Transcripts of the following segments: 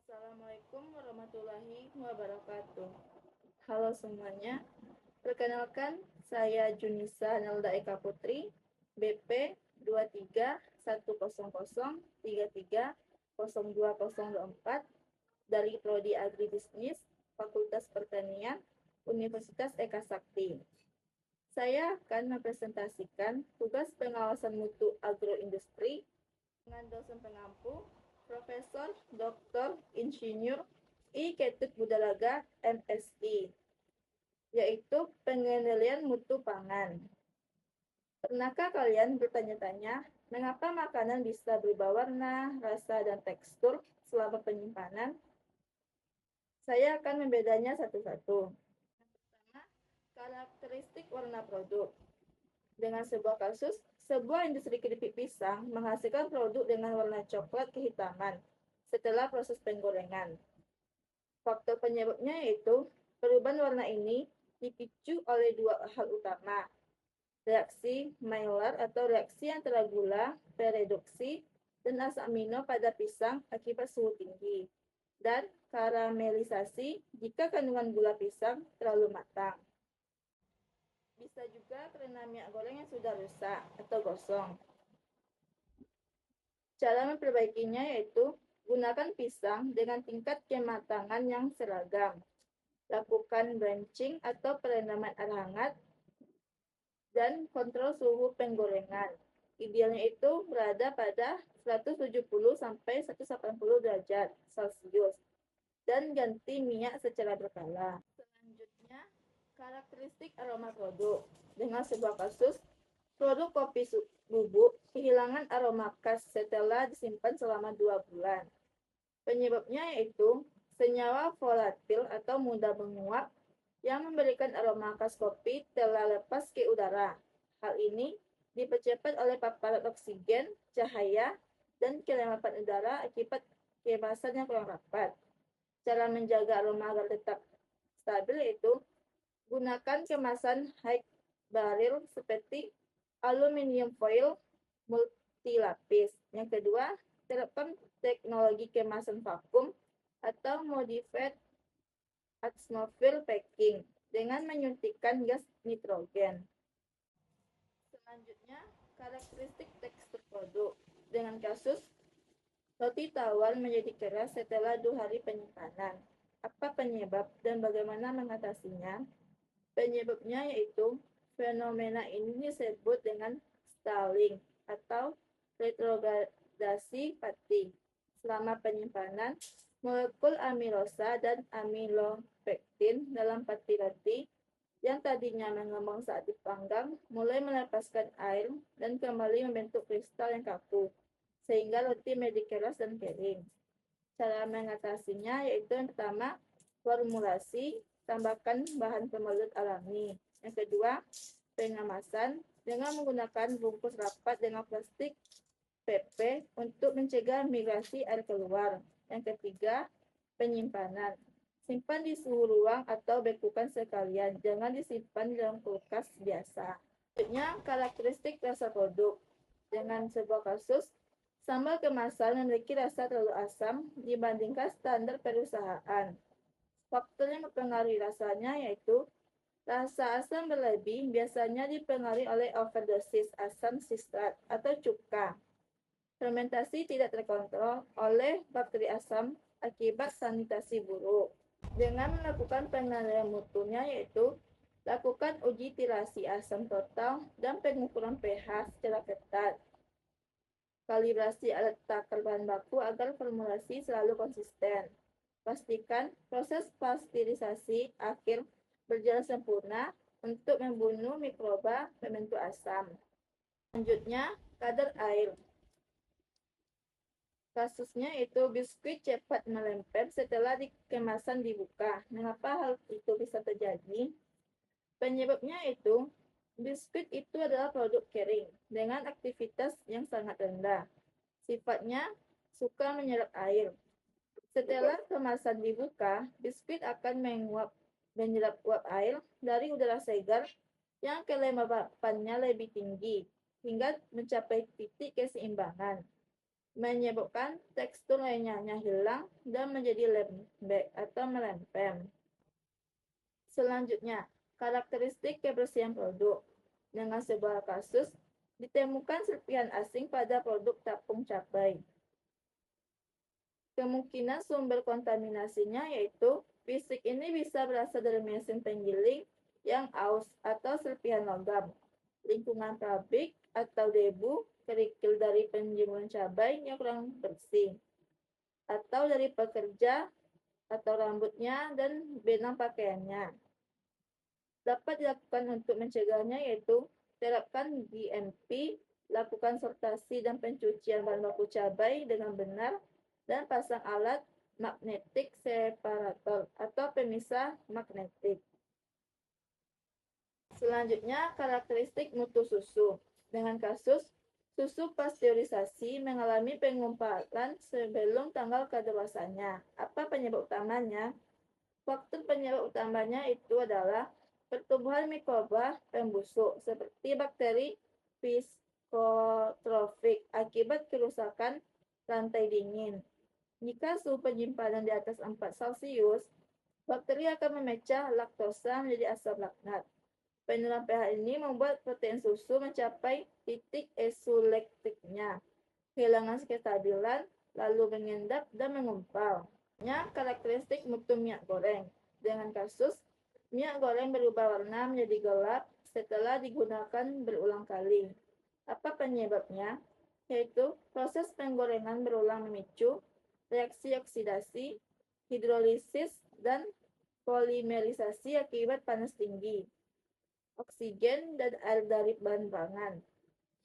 Assalamualaikum warahmatullahi wabarakatuh. Halo semuanya, perkenalkan saya Junisa Nelda Eka Putri, BP 2310033024 dari Prodi Agribisnis, Fakultas Pertanian, Universitas Eka Sakti. Saya akan mempresentasikan tugas pengawasan mutu agroindustri dengan dosen pengampu Profesor Dr. Insinyur I. Ketut Budalaga, MSI, yaitu pengendalian mutu pangan. Pernahkah kalian bertanya-tanya, mengapa makanan bisa berubah warna, rasa, dan tekstur selama penyimpanan? Saya akan membedanya satu-satu. Yang pertama, karakteristik warna produk. Dengan sebuah kasus, sebuah industri keripik pisang menghasilkan produk dengan warna coklat kehitaman setelah proses penggorengan. Faktor penyebabnya yaitu perubahan warna ini dipicu oleh dua hal utama, reaksi Maillard atau reaksi antara gula, peredoksi, dan asam amino pada pisang akibat suhu tinggi, dan karamelisasi jika kandungan gula pisang terlalu matang. Bisa juga karena minyak goreng yang sudah rusak atau gosong. Cara memperbaikinya yaitu gunakan pisang dengan tingkat kematangan yang seragam. Lakukan blanching atau perendaman air hangat dan kontrol suhu penggorengan. Idealnya itu berada pada 170 sampai 180 derajat Celcius dan ganti minyak secara berkala. Selanjutnya, karakteristik aroma produk. Dengan sebuah kasus, produk kopi bubuk kehilangan aroma khas setelah disimpan selama 2 bulan. Penyebabnya yaitu senyawa volatil atau mudah menguap yang memberikan aroma khas kopi telah lepas ke udara. Hal ini dipercepat oleh paparan oksigen, cahaya, dan kelembapan udara akibat kemasan yang kurang rapat. Cara menjaga aroma agar tetap stabil yaitu gunakan kemasan high barrel seperti aluminium foil multilapis. Yang kedua, terapkan teknologi kemasan vakum atau modified atmosphere packing dengan menyuntikkan gas nitrogen. Selanjutnya, karakteristik tekstur produk. Dengan kasus roti tawar menjadi keras setelah 2 hari penyimpanan. Apa penyebab dan bagaimana mengatasinya? Penyebabnya yaitu fenomena ini disebut dengan stalling atau retrogradasi pati. Selama penyimpanan, molekul amilosa dan amilopektin dalam pati roti yang tadinya mengembang saat dipanggang mulai melepaskan air dan kembali membentuk kristal yang kaku, sehingga roti menjadi keras dan kering. Cara mengatasinya yaitu yang pertama, formulasi, tambahkan bahan pembelut alami. Yang kedua, pengemasan dengan menggunakan bungkus rapat dengan plastik PP untuk mencegah migrasi air keluar. Yang ketiga, penyimpanan. Simpan di suhu ruang atau bekukan sekalian, jangan disimpan di dalam kulkas biasa. Selanjutnya, karakteristik rasa produk. Dengan sebuah kasus, sambal kemasan memiliki rasa terlalu asam dibandingkan standar perusahaan. Faktor yang mempengaruhi rasanya yaitu rasa asam berlebih biasanya dipengaruhi oleh overdosis asam sitrat atau cuka. Fermentasi tidak terkontrol oleh bakteri asam akibat sanitasi buruk. Dengan melakukan penilaian mutunya yaitu lakukan uji tirasi asam total dan pengukuran pH secara ketat. Kalibrasi alat takar bahan baku agar formulasi selalu konsisten. Pastikan proses pasteurisasi akhir berjalan sempurna untuk membunuh mikroba pembentuk asam. Selanjutnya, kadar air. Kasusnya itu biskuit cepat melempem setelah kemasan dibuka. Mengapa hal itu bisa terjadi? Penyebabnya itu biskuit itu adalah produk kering dengan aktivitas yang sangat rendah. Sifatnya suka menyerap air. Setelah kemasan dibuka, biskuit akan menyerap uap air dari udara segar yang kelembapannya lebih tinggi hingga mencapai titik keseimbangan. menyebabkan tekstur renyahnya hilang dan menjadi lembek atau melempem. Selanjutnya, karakteristik kebersihan produk. Dengan sebuah kasus, ditemukan serpihan asing pada produk tepung cabai. Kemungkinan sumber kontaminasinya yaitu fisik ini bisa berasal dari mesin penggiling yang aus atau serpihan logam, lingkungan pabrik atau debu, kerikil dari penjemuran cabai yang kurang bersih, atau dari pekerja atau rambutnya dan benang pakaiannya. Dapat dilakukan untuk mencegahnya yaitu terapkan GMP, lakukan sortasi dan pencucian bahan baku cabai dengan benar, dan pasang alat magnetic separator atau pemisah magnetik. Selanjutnya, karakteristik mutu susu. Dengan kasus susu pasteurisasi mengalami pengumpalan sebelum tanggal kadaluarsanya. Apa penyebab utamanya? Faktor penyebab utamanya itu adalah pertumbuhan mikroba pembusuk seperti bakteri psikotrofik akibat kerusakan rantai dingin. Jika suhu penyimpanan di atas 4 Celcius, bakteri akan memecah laktosa menjadi asam laknat. Penurunan pH ini membuat protein susu mencapai titik esulektiknya, kehilangan kestabilan, lalu mengendap dan mengumpal. Karakteristik mutu minyak goreng. Dengan kasus, minyak goreng berubah warna menjadi gelap setelah digunakan berulang kali. Apa penyebabnya? Yaitu proses penggorengan berulang memicu reaksi oksidasi, hidrolisis, dan polimerisasi akibat panas tinggi, oksigen, dan air dari bahan pangan.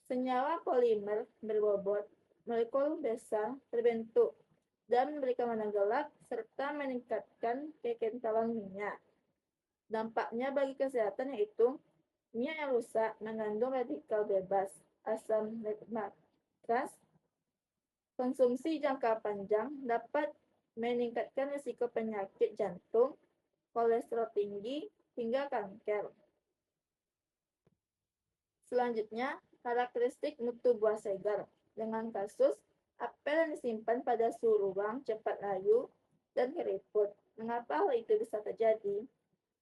Senyawa polimer berbobot molekul besar terbentuk dan memberikan warna gelap serta meningkatkan kekentalan minyak. Dampaknya bagi kesehatan yaitu minyak yang rusak mengandung radikal bebas, asam latrik. Konsumsi jangka panjang dapat meningkatkan risiko penyakit jantung, kolesterol tinggi, hingga kanker. Selanjutnya, karakteristik mutu buah segar. Dengan kasus, apel yang disimpan pada suhu ruang cepat layu dan keriput. Mengapa hal itu bisa terjadi?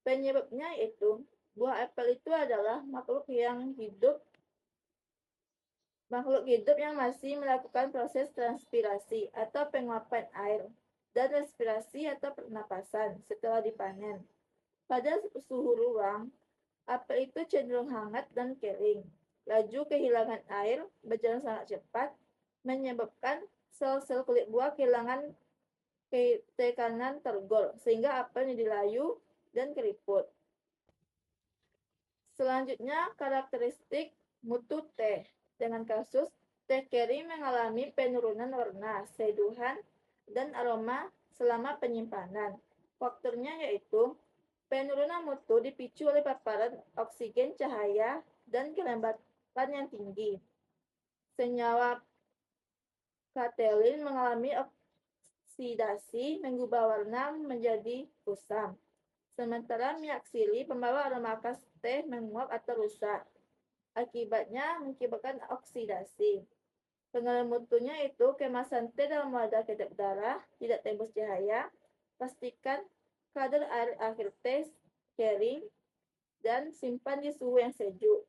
Penyebabnya yaitu buah apel itu adalah makhluk hidup yang masih melakukan proses transpirasi atau penguapan air dan respirasi atau pernapasan setelah dipanen. Pada suhu ruang, apel itu cenderung hangat dan kering. Laju kehilangan air berjalan sangat cepat, menyebabkan sel-sel kulit buah kehilangan tekanan tergol, sehingga apel menjadi layu dan keriput. Selanjutnya, karakteristik mutu teh. Dengan kasus, teh kering mengalami penurunan warna, seduhan, dan aroma selama penyimpanan. Faktornya yaitu penurunan mutu dipicu oleh paparan oksigen cahaya dan kelembapan yang tinggi. Senyawa katelin mengalami oksidasi mengubah warna menjadi kusam. Sementara minyak sili pembawa aroma khas teh menguap atau rusak. Akibatnya mengakibatkan oksidasi. Pengenalan mutunya itu kemasan teh dalam wadah kedap darah, tidak tembus cahaya. Pastikan kadar air akhir teh kering dan simpan di suhu yang sejuk.